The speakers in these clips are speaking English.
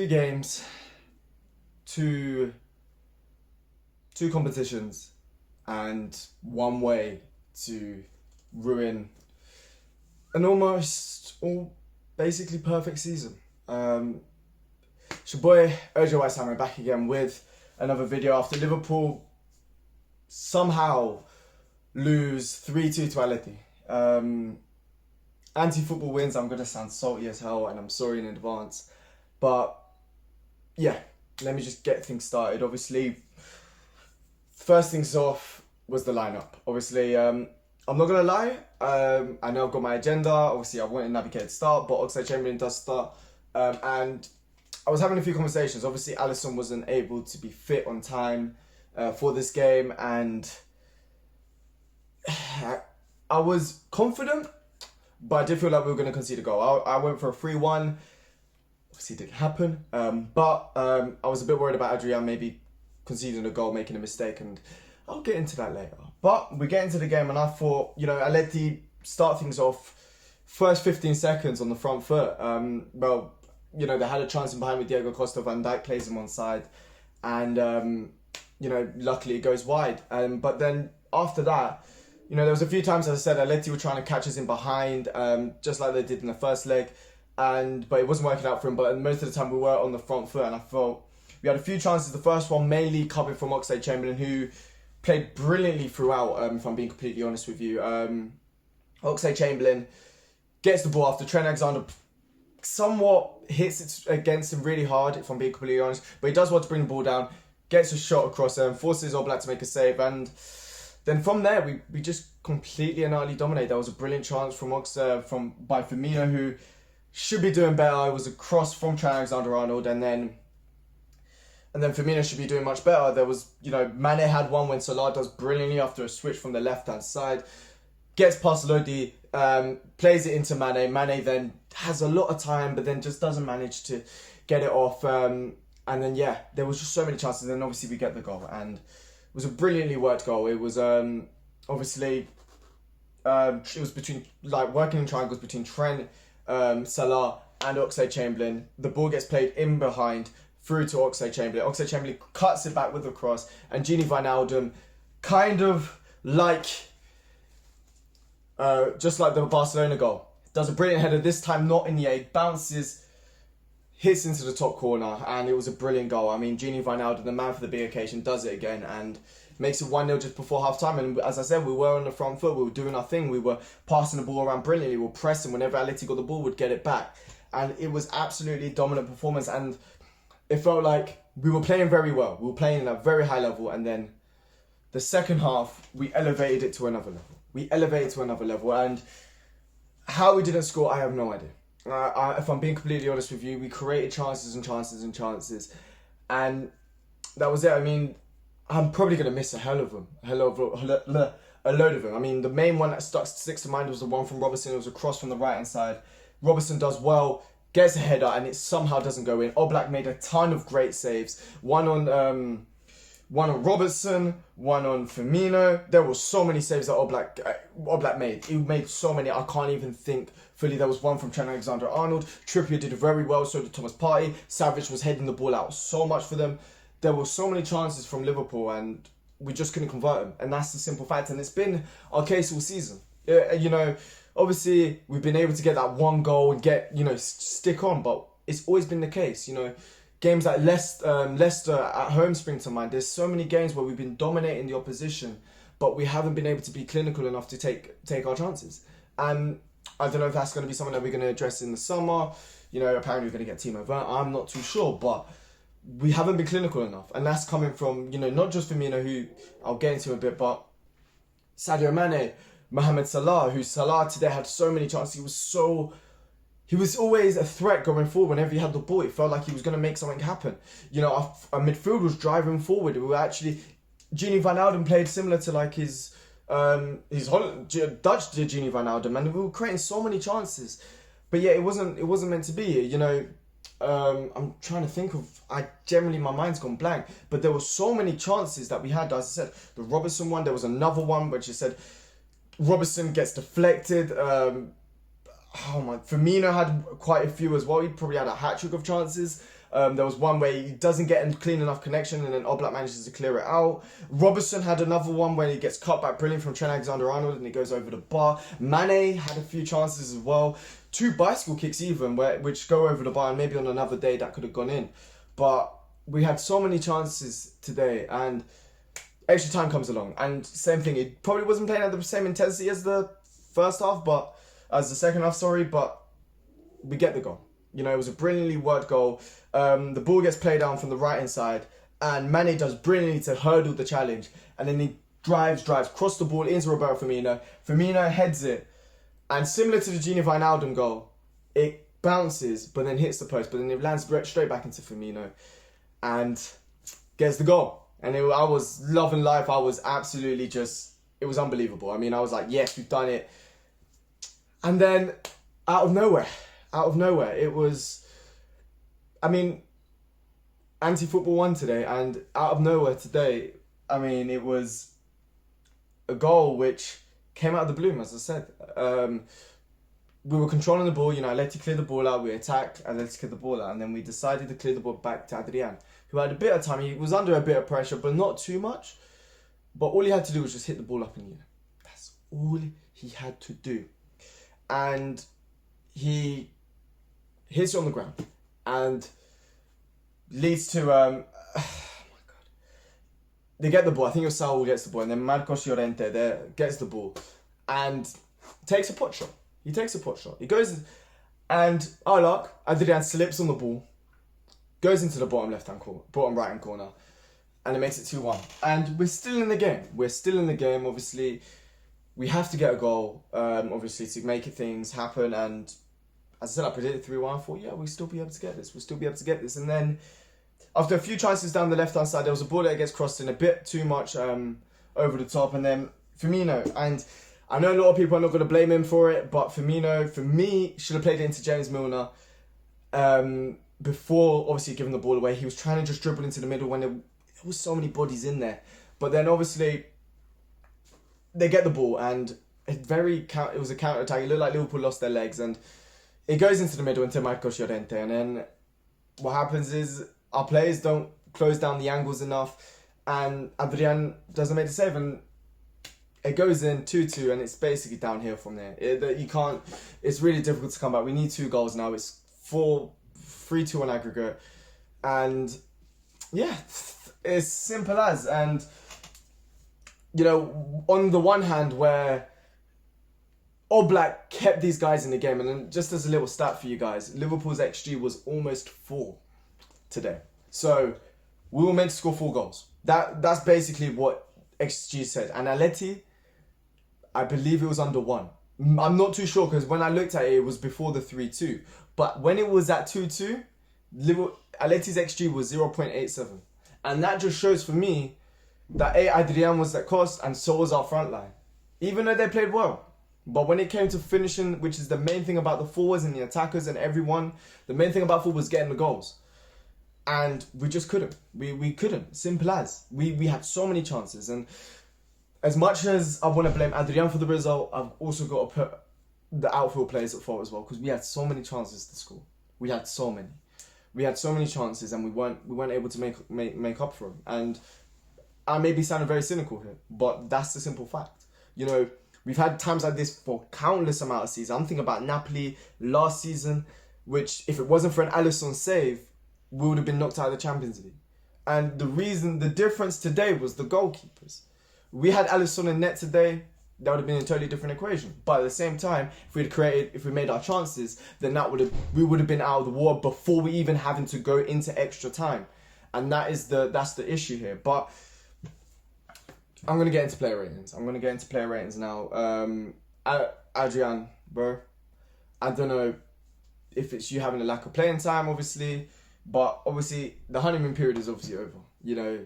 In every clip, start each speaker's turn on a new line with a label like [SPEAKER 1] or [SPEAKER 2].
[SPEAKER 1] 3 games, two competitions, and one way to ruin an basically perfect season. It's your boy Adrian back again with another video after Liverpool somehow lose 3-2 to Atleti. Anti-football wins. I'm going to sound salty as hell and I'm sorry in advance. But yeah, let me just get things started. Obviously, first things off was the lineup. Obviously, I'm not going to lie. I know I've got my agenda. Obviously, I wanted Naby Keita to start, but Oxlade-Chamberlain does start. And I was having a few conversations. Obviously, Alisson wasn't able to be fit on time for this game. And I was confident, but I did feel like we were going to concede a goal. I went for a 3-1. Obviously, it didn't happen. But I was a bit worried about Adrian maybe conceding a goal, making a mistake. And I'll get into that later. But we get into the game and I thought, Atleti start things off first 15 seconds on the front foot. They had a chance in behind with Diego Costa. Van Dijk plays him on side. And, luckily it goes wide. But then after that, there was a few times, as I said, Atleti were trying to catch us in behind, just like they did in the first leg. But it wasn't working out for him. But most of the time we were on the front foot. And I felt we had a few chances. The first one mainly coming from Oxlade-Chamberlain, who played brilliantly throughout, if I'm being completely honest with you. Oxlade-Chamberlain gets the ball after Trent Alexander somewhat hits it against him really hard, if I'm being completely honest. But he does want to bring the ball down, gets a shot across and forces All Black to make a save. And then from there, we just completely and utterly dominate. That was a brilliant chance from by Firmino, who should be doing better. It was a cross from Trent Alexander-Arnold, and then Firmino should be doing much better. There was, Mane had one when Salah does brilliantly after a switch from the left-hand side. Gets past Lodi, plays it into Mane. Mane then has a lot of time, but then just doesn't manage to get it off. And then, there was just so many chances. And then obviously we get the goal. And it was a brilliantly worked goal. It was obviously, it was between, working in triangles between Trent, Salah and Oxlade-Chamberlain. The ball gets played in behind through to Oxlade-Chamberlain. Oxlade-Chamberlain cuts it back with the cross. And Gini Wijnaldum, kind of like, just like the Barcelona goal, does a brilliant header, this time not in the air, bounces, hits into the top corner, and it was a brilliant goal. I mean, Gini Wijnaldum, the man for the big occasion, does it again and makes it 1-0 just before half-time. And as I said, we were on the front foot, we were doing our thing, we were passing the ball around brilliantly, we were pressing. Whenever Atleti got the ball, we'd get it back. And it was absolutely dominant performance, and it felt like we were playing very well. We were playing at a very high level, and then the second half, we elevated it to another level. And how we didn't score, I have no idea. If I'm being completely honest with you, we created chances and chances and chances. And that was it. I mean, I'm probably going to miss a load of them. I mean, the main one that sticks to mind was the one from Robertson. It was a cross from the right-hand side. Robertson does well, gets a header, and it somehow doesn't go in. Oblak made a ton of great saves. One on Robertson, one on Firmino. There were so many saves that Oblak made. He made so many, I can't even think fully. There was one from Trent Alexander-Arnold. Trippier did very well, so did Thomas Partey. Savage was heading the ball out so much for them. There were so many chances from Liverpool, and we just couldn't convert them. And that's the simple fact. And it's been our case all season. Obviously, we've been able to get that one goal and stick on, but it's always been the case. Games like Leicester at home spring to mind. There's so many games where we've been dominating the opposition, but we haven't been able to be clinical enough to take our chances. And I don't know if that's going to be something that we're going to address in the summer. Apparently we're going to get Timo Werner. I'm not too sure, but we haven't been clinical enough. And that's coming from, not just Firmino, who I'll get into a bit, but Sadio Mane, Mohamed Salah, who Salah today had so many chances. He was always a threat going forward. Whenever he had the ball, it felt like he was going to make something happen. Our midfield was driving forward. We were actually, Gini Wijnaldum played similar to like his Dutch Gini Wijnaldum, and we were creating so many chances. But yeah, it wasn't meant to be. I'm trying to think of. My mind's gone blank. But there were so many chances that we had. As I said, the Robertson one. There was another one which you said Robertson gets deflected. Firmino had quite a few as well. He probably had a hat-trick of chances. There was one where he doesn't get a clean enough connection and then Oblak manages to clear it out. Robertson had another one where he gets cut back brilliant from Trent Alexander-Arnold and he goes over the bar. Mane had a few chances as well. 2 bicycle kicks even, which go over the bar, and maybe on another day that could have gone in. But we had so many chances today, and extra time comes along. And same thing, it probably wasn't playing at the same intensity as the first half, but as the second half, but we get the goal. You know, it was a brilliantly worked goal. The ball gets played down from the right-hand side, and Mane does brilliantly to hurdle the challenge. And then he drives, cross the ball into Roberto Firmino. Firmino heads it. And similar to the Gini Wijnaldum goal, it bounces, but then hits the post, but then it lands straight back into Firmino. And gets the goal. And I was loving life. I was absolutely it was unbelievable. I mean, I was like, yes, we've done it. And then, out of nowhere, it was, I mean, anti-football won today, and out of nowhere today, I mean, it was a goal which came out of the blue, as I said. We were controlling the ball, you know, Atleti cleared the ball out, we attacked, Atleti cleared the ball out, and then we decided to clear the ball back to Adrian, who had a bit of time. He was under a bit of pressure, but not too much. But all he had to do was just hit the ball up in the air. That's all he had to do. And he hits it on the ground and leads to oh my god, they get the ball. I think it was Saul who gets the ball, and then Marcos Llorente there gets the ball and takes a pot shot. He goes, and our luck, Adrian slips on the ball, goes into the bottom right hand corner, and it makes it 2-1. And we're still in the game. Obviously, we have to get a goal, obviously, to make things happen. And as I said, I predicted 3-1. I thought, yeah, we'll still be able to get this. And then, after a few chances down the left-hand side, there was a ball that gets crossed in a bit too much over the top. And then Firmino, and I know a lot of people are not going to blame him for it, but Firmino, for me, should have played it into James Milner before, obviously, giving the ball away. He was trying to just dribble into the middle when there was so many bodies in there. But then, obviously, they get the ball, and it was a counter-attack. It looked like Liverpool lost their legs, and it goes into the middle into Marcos Llorente. And then what happens is our players don't close down the angles enough, and Adrian doesn't make the save, and it goes in 2-2, and it's basically downhill from there. It's really difficult to come back. We need 2 goals now. It's 3-2 on aggregate, and yeah, it's simple as. And you know, on the one hand, where Oblak kept these guys in the game, and then just as a little stat for you guys, Liverpool's XG was almost 4 today. So we were meant to score 4 goals. That's basically what XG said. And Atleti, I believe it was under 1. I'm not too sure, because when I looked at it, it was before the 3-2. But when it was at 2-2, Atleti's XG was 0.87. And that just shows for me that Adrian was at cost, and so was our front line. Even though they played well. But when it came to finishing, which is the main thing about the forwards and the attackers and everyone, the main thing about football was getting the goals. And we just couldn't. We couldn't. Simple as. We had so many chances. And as much as I want to blame Adrian for the result, I've also got to put the outfield players at fault as well, because we had so many chances to score. We had so many chances, and we weren't able to make up for them. And I may be sounding very cynical here, but that's the simple fact. You know, we've had times like this for countless amount of seasons. I'm thinking about Napoli last season, which, if it wasn't for an Alisson save, we would have been knocked out of the Champions League. And the difference today was the goalkeepers. We had Alisson in net today, that would have been a totally different equation. But at the same time, if we made our chances, then we would have been out of the war before we even having to go into extra time. And that's the issue here. But I'm going to get into player ratings. Now. Adrian, bro, I don't know if it's you having a lack of playing time, obviously, but obviously the honeymoon period is obviously over. You know,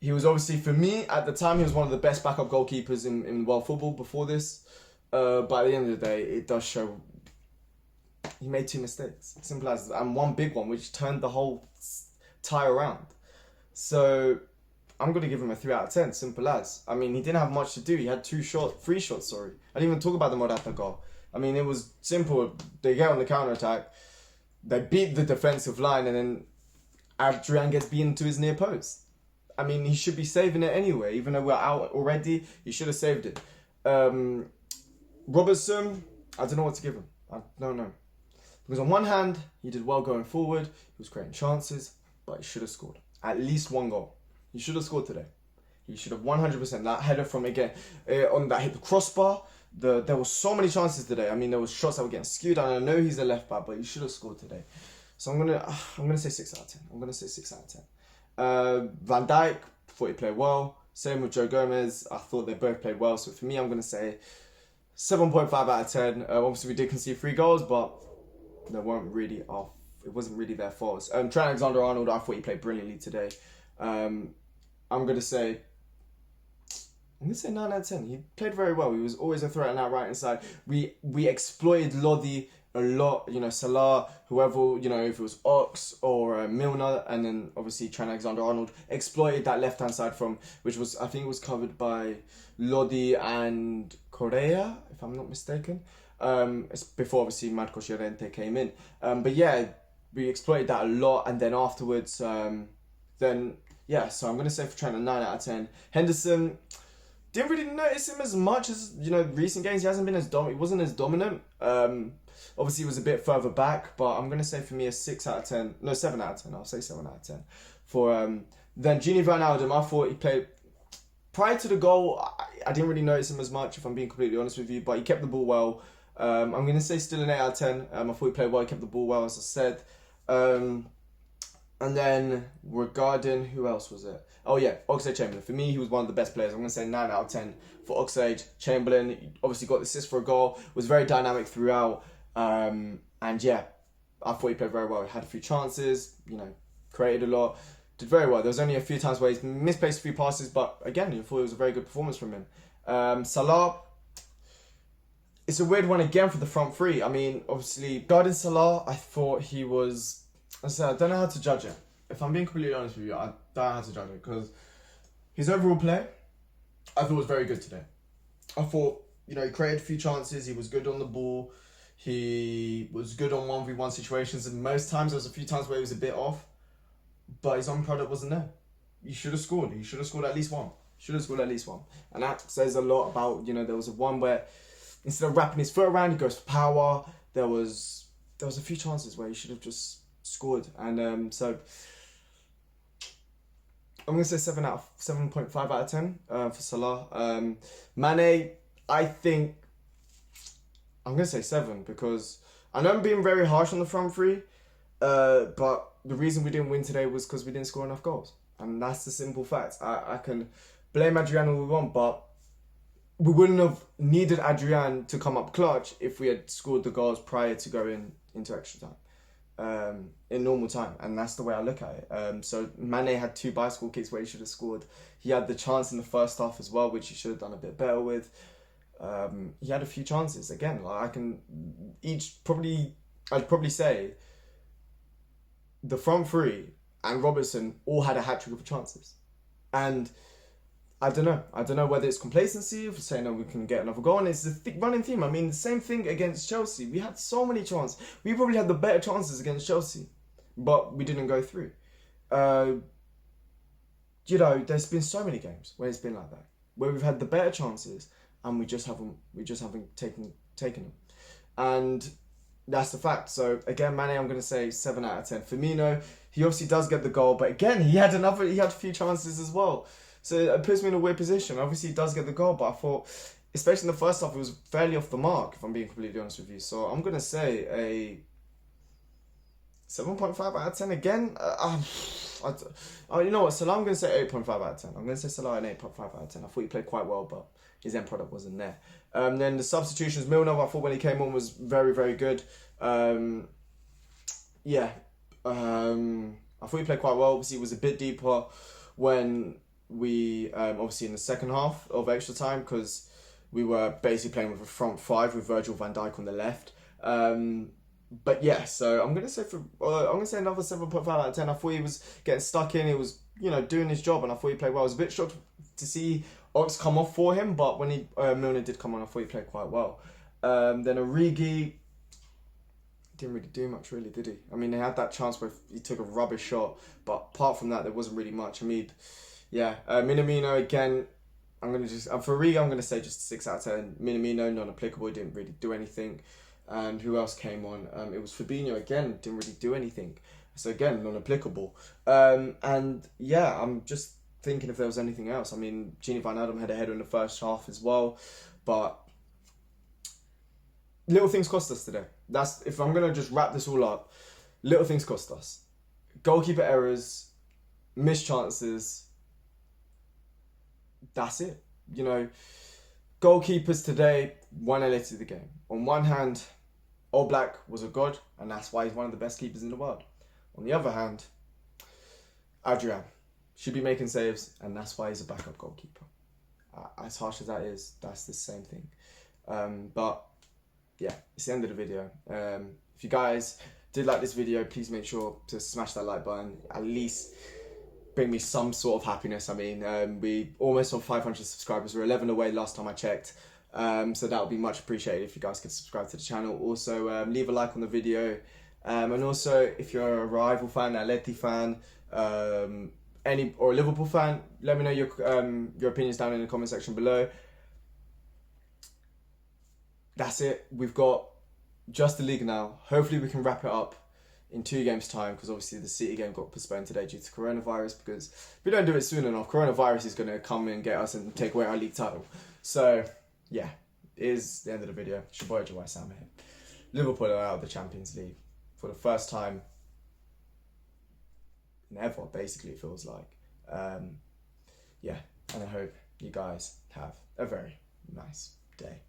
[SPEAKER 1] he was obviously, for me, at the time, he was one of the best backup goalkeepers in world football before this. But at the end of the day, it does show he made 2 mistakes. Simple as, and one big one, which turned the whole tie around. So I'm going to give him a 3 out of 10, simple as. I mean, he didn't have much to do. He had 3 shots, I didn't even talk about the Morata goal. I mean, it was simple. They get on the counter-attack. they beat the defensive line, and then Adrian gets beaten to his near post. I mean, he should be saving it anyway. Even though we're out already, he should have saved it. Robertson, I don't know what to give him. I don't know. Because on one hand, he did well going forward. He was creating chances, but he should have scored at least one goal. He should have scored today. He should have 100%. That header from, again, on that hit the crossbar. There were so many chances today. I mean, there was shots that were getting skewed. And I know he's a left back, but he should have scored today. So I'm gonna say 6 out of 10. I'm gonna say 6 out of 10. Van Dijk, thought he played well. Same with Joe Gomez. I thought they both played well. So for me, I'm gonna say 7.5 out of 10. Obviously, we did concede 3 goals, but they weren't really off. It wasn't really their faults. Trent Alexander-Arnold, I thought he played brilliantly today. I'm gonna say 9 out of 10. He played very well. He was always a threat on that right hand side. We exploited Lodi a lot. You know, Salah, whoever, you know, if it was Ox or Milner, and then obviously Trent Alexander-Arnold exploited that left hand side from, which was, I think it was covered by Lodi and Correa, if I'm not mistaken. It's before obviously Marco Llorente came in. But yeah, we exploited that a lot, and then afterwards, so I'm gonna say for Trent a 9 out of 10. Henderson, didn't really notice him as much as, you know, recent games. He hasn't been as he wasn't as dominant. Obviously he was a bit further back, but I'm gonna say for me a 6 out of 10. No, 7 out of 10. I'll say 7 out of 10. For then Gini Wijnaldum, I thought he played prior to the goal. I didn't really notice him as much, if I'm being completely honest with you, but he kept the ball well. I'm gonna say still an 8 out of 10. I thought he played well. He kept the ball well, as I said. And then regarding, who else was it? Oh yeah, Oxlade-Chamberlain. For me, he was one of the best players. I'm going to say 9 out of 10 for Oxlade-Chamberlain. He obviously got the assist for a goal. Was very dynamic throughout. And yeah, I thought he played very well. He had a few chances, you know, created a lot. Did very well. There was only a few times where he misplaced a few passes, but again, I thought it was a very good performance from him. Salah, it's a weird one again for the front three. I mean, obviously, regarding Salah, I thought he was... I don't know how to judge it. If I'm being completely honest with you, I don't know how to judge it, because his overall play, I thought was very good today. I thought, you know, he created a few chances. He was good on the ball. He was good on 1v1 situations, and most times there was a few times where he was a bit off, but his own product wasn't there. He should have scored. He should have scored at least one. And that says a lot about, you know, there was a one where instead of wrapping his foot around, he goes for power. There was a few chances where he should have just scored, and so I'm gonna say 7.5 out of 10 for Salah. Mane, I think I'm gonna say 7, because I know I'm being very harsh on the front three, but the reason we didn't win today was because we didn't score enough goals, and that's the simple fact. I can blame Adrian all we want, but we wouldn't have needed Adrian to come up clutch if we had scored the goals prior to going into extra time. In normal time, and that's the way I look at it. So Mane had 2 bicycle kicks where he should have scored. He had the chance in the first half as well, which he should have done a bit better with. He had a few chances again. Like I'd probably say the front three and Robertson all had a hat-trick of chances, and I don't know whether it's complacency for saying, no, we can get another goal. And it's the running theme. I mean, the same thing against Chelsea. We had so many chances. We probably had the better chances against Chelsea, but we didn't go through. You know, there's been so many games where it's been like that, where we've had the better chances and we just haven't taken them. And that's the fact. So again, Mane, I'm going to say 7 out of 10. Firmino, he obviously does get the goal, but again, he had a few chances as well. So it puts me in a weird position. Obviously, he does get the goal, but I thought, especially in the first half, it was fairly off the mark, if I'm being completely honest with you. So I'm going to say a 7.5 out of 10 again. You know what, Salah, I'm going to say 8.5 out of 10. I'm going to say Salah an 8.5 out of 10. I thought he played quite well, but his end product wasn't there. Then the substitutions, Milner, I thought when he came on was very, very good. I thought he played quite well. Obviously, he was a bit deeper when we obviously in the second half of extra time, because we were basically playing with a front 5 with Virgil van Dijk on the left. But yeah, so I'm gonna say another 7.5 out of 10. I thought he was getting stuck in. He was, you know, doing his job, and I thought he played well. I was a bit shocked to see Ox come off for him, but when Milner did come on, I thought he played quite well. Then Origi, didn't really do much, really, did he? I mean, he had that chance where he took a rubbish shot, but apart from that, there wasn't really much. I mean, yeah, Minamino again. I'm gonna just for Riga, I'm gonna say just 6 out of 10. Minamino non-applicable, didn't really do anything. And who else came on? It was Fabinho again, didn't really do anything. So again, non-applicable. And yeah, I'm just thinking if there was anything else. I mean, Gini Van Adam had a header in the first half as well, but little things cost us today. That's if I'm gonna just wrap this all up. Little things cost us. Goalkeeper errors, missed chances. That's it. You know, goalkeepers today won a little the game. On one hand, Oblak was a god, and that's why he's one of the best keepers in the world. On the other hand, Adrian should be making saves, and that's why he's a backup goalkeeper. As harsh as that is, that's the same thing. But yeah, it's the end of the video. If you guys did like this video, please make sure to smash that like button. At least bring me some sort of happiness. I mean, we almost on 500 subscribers. We're 11 away last time I checked. So that would be much appreciated if you guys could subscribe to the channel. Also, leave a like on the video. And also, if you're a rival fan, an Atleti fan, or a Liverpool fan, let me know your opinions down in the comment section below. That's it. We've got just the league now. Hopefully we can wrap it up in 2 games time, because obviously the City game got postponed today due to coronavirus, because if we don't do it soon enough, coronavirus is going to come and get us and take away our league title. So yeah, it is the end of the video. It's your boy Jawai Sam here. Liverpool are out of the Champions League for the first time in ever, basically, it feels like. Yeah, and I hope you guys have a very nice day.